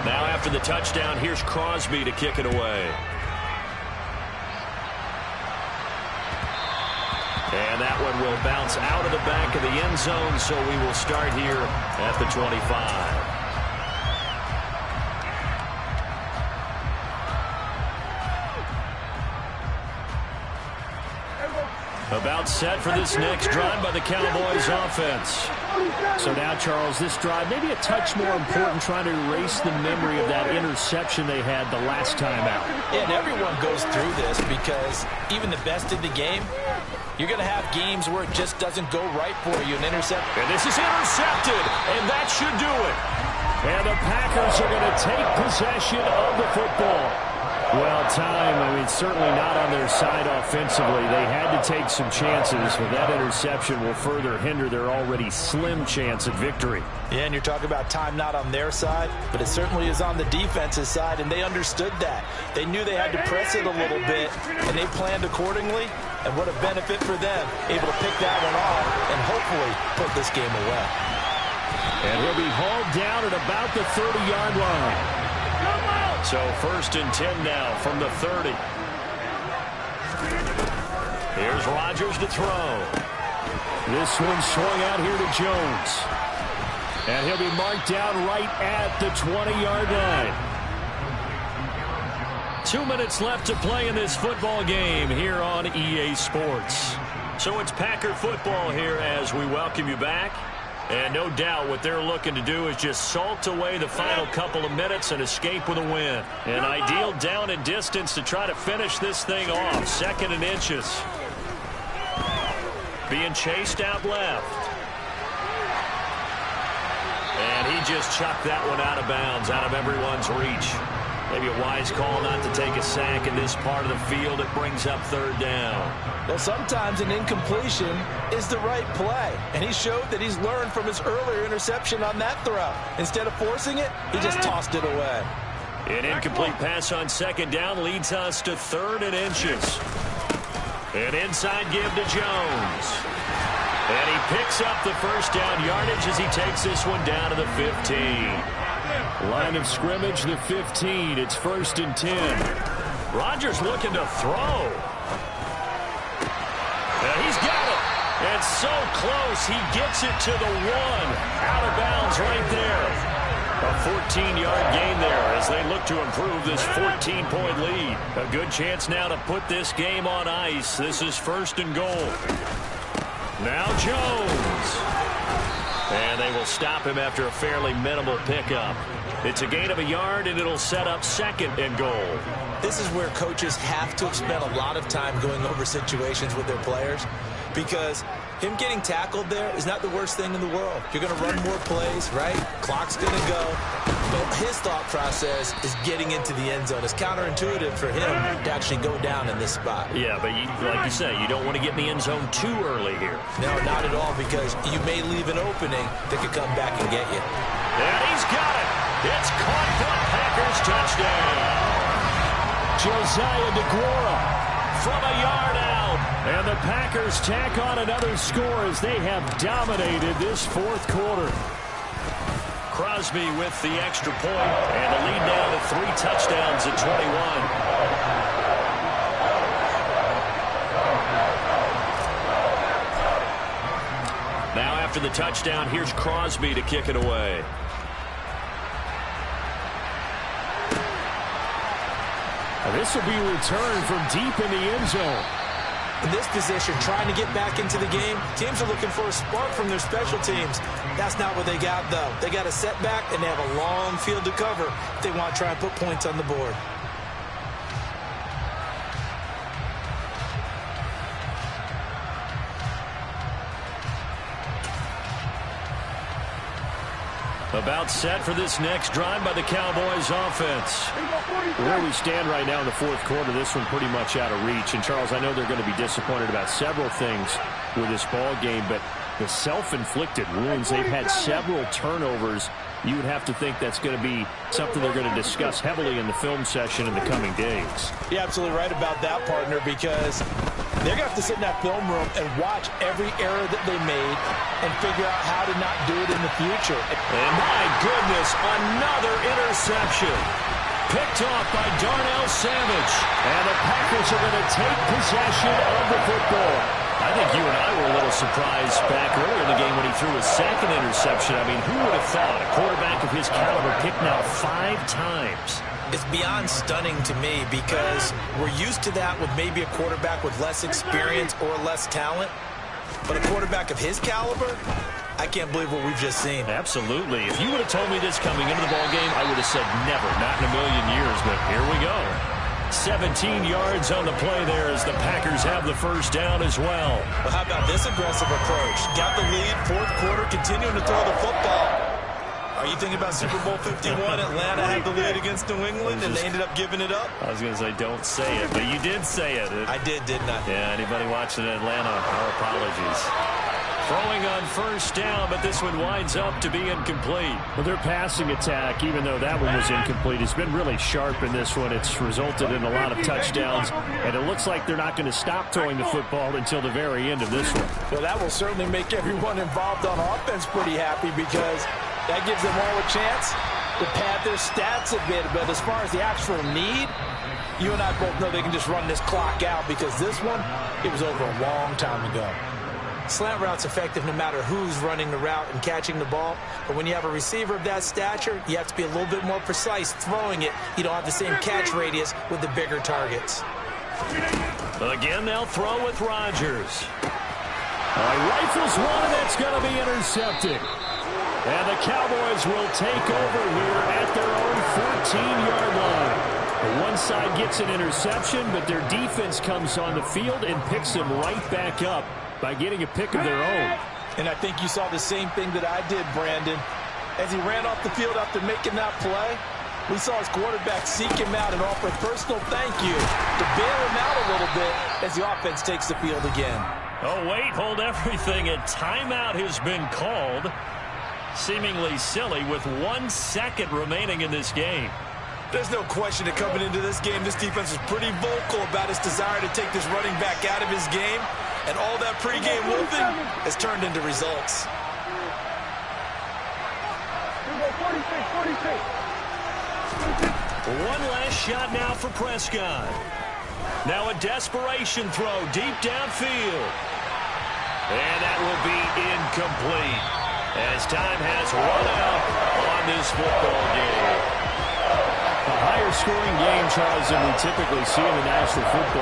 Now after the touchdown, here's Crosby to kick it away. And that one will bounce out of the back of the end zone, so we will start here at the 25. About set for this next drive by the Cowboys offense. So now, Charles, this drive maybe a touch more important, trying to erase the memory of that interception they had the last time out. Yeah, and everyone goes through this because even the best in the game, you're going to have games where it just doesn't go right for you. An intercept. And this is intercepted, and that should do it. And the Packers are going to take possession of the football. Well, certainly not on their side offensively. They had to take some chances, but that interception will further hinder their already slim chance at victory. Yeah, and you're talking about time not on their side, but it certainly is on the defense's side, and they understood that. They knew they had to press it a little bit, and they planned accordingly, and what a benefit for them, able to pick that one off and hopefully put this game away. And he'll be hauled down at about the 30-yard line. So 1st and 10 now from the 30. Here's Rodgers to throw. This one swung out here to Jones. And he'll be marked down right at the 20-yard line. 2 minutes left to play in this football game here on EA Sports. So it's Packer football here as we welcome you back. And no doubt what they're looking to do is just salt away the final couple of minutes and escape with a win. An ideal down and distance to try to finish this thing off. 2nd and inches. Being chased out left. And he just chucked that one out of bounds, out of everyone's reach. Maybe a wise call not to take a sack in this part of the field. It brings up 3rd down. Well, sometimes an incompletion is the right play. And he showed that he's learned from his earlier interception on that throw. Instead of forcing it, he just tossed it away. An incomplete pass on 2nd down leads us to 3rd and inches. An inside give to Jones. And he picks up the 1st down yardage as he takes this one down to the 15. Line of scrimmage, the 15. It's 1st and 10. Rodgers looking to throw. And he's got it. And so close, he gets it to the 1. Out of bounds right there. A 14-yard gain there as they look to improve this 14-point lead. A good chance now to put this game on ice. This is 1st and goal. Now Jones. And they will stop him after a fairly minimal pickup. It's a gain of a yard, and it'll set up 2nd and goal. This is where coaches have to have spent a lot of time going over situations with their players, because him getting tackled there is not the worst thing in the world. You're going to run more plays, right? Clock's going to go. But his thought process is getting into the end zone. It's counterintuitive for him to actually go down in this spot. Yeah, but like you say, you don't want to get in the end zone too early here. No, not at all, because you may leave an opening that could come back and get you. And he's got it. It's caught for a Packers touchdown. Josiah DeGuara from a yard out. And the Packers tack on another score as they have dominated this 4th quarter. Crosby with the extra point, and the lead now to 3 touchdowns at 21. Now after the touchdown, here's Crosby to kick it away. And this will be returned from deep in the end zone. In this position, trying to get back into the game, teams are looking for a spark from their special teams. That's not what they got, though. They got a setback, and they have a long field to cover if they want to try and put points on the board. About set for this next drive by the Cowboys offense. Where we stand right now in the 4th quarter, this one pretty much out of reach. And, Charles, I know they're going to be disappointed about several things with this ball game, but the self-inflicted wounds, they've had several turnovers. You would have to think that's going to be something they're going to discuss heavily in the film session in the coming days. You're absolutely right about that, partner, because they're going to have to sit in that film room and watch every error that they made and figure out how to not do it in the future. And my goodness, another interception. Picked off by Darnell Savage. And the Packers are going to take possession of the football. I think you and I were a little surprised back earlier in the game when he threw his second interception. I mean, who would have thought a quarterback of his caliber picked now 5 times? It's beyond stunning to me because we're used to that with maybe a quarterback with less experience or less talent. But a quarterback of his caliber, I can't believe what we've just seen. Absolutely. If you would have told me this coming into the ballgame, I would have said never, not in a million years. But here we go. 17 yards on the play there as the Packers have the first down as well. Well, how about this aggressive approach? Got the lead, fourth quarter, continuing to throw the football. Are you thinking about Super Bowl 51? Atlanta had the lead against New England, and they ended up giving it up? I was going to say, don't say it, but you did say it. I did, didn't I? Yeah, anybody watching Atlanta, our apologies. Throwing on first down, but this one winds up to be incomplete. Well, their passing attack, even though that one was incomplete, has been really sharp in this one. It's resulted in a lot of touchdowns, and it looks like they're not going to stop throwing the football until the very end of this one. Well, that will certainly make everyone involved on offense pretty happy because that gives them all a chance to pad their stats a bit. But as far as the actual need, you and I both know they can just run this clock out because this one, it was over a long time ago. Slant route's effective no matter who's running the route and catching the ball. But when you have a receiver of that stature, you have to be a little bit more precise throwing it. You don't have the same catch radius with the bigger targets. Again, they'll throw with Rodgers. Rifles one, and that's going to be intercepted. And the Cowboys will take over here at their own 14-yard line. The one side gets an interception, but their defense comes on the field and picks them right back up by getting a pick of their own. And I think you saw the same thing that I did, Brandon. As he ran off the field after making that play, we saw his quarterback seek him out and offer a personal thank you to bail him out a little bit as the offense takes the field again. Oh, wait, hold everything. A timeout has been called. Seemingly silly with 1 second remaining in this game. There's no question that coming into this game, this defense is pretty vocal about its desire to take this running back out of his game. And all that pregame wolfing has turned into results. One last shot now for Prescott. Now a desperation throw deep downfield. And that will be incomplete as time has run out on this football game. A higher scoring game, Charles, than we typically see in the National Football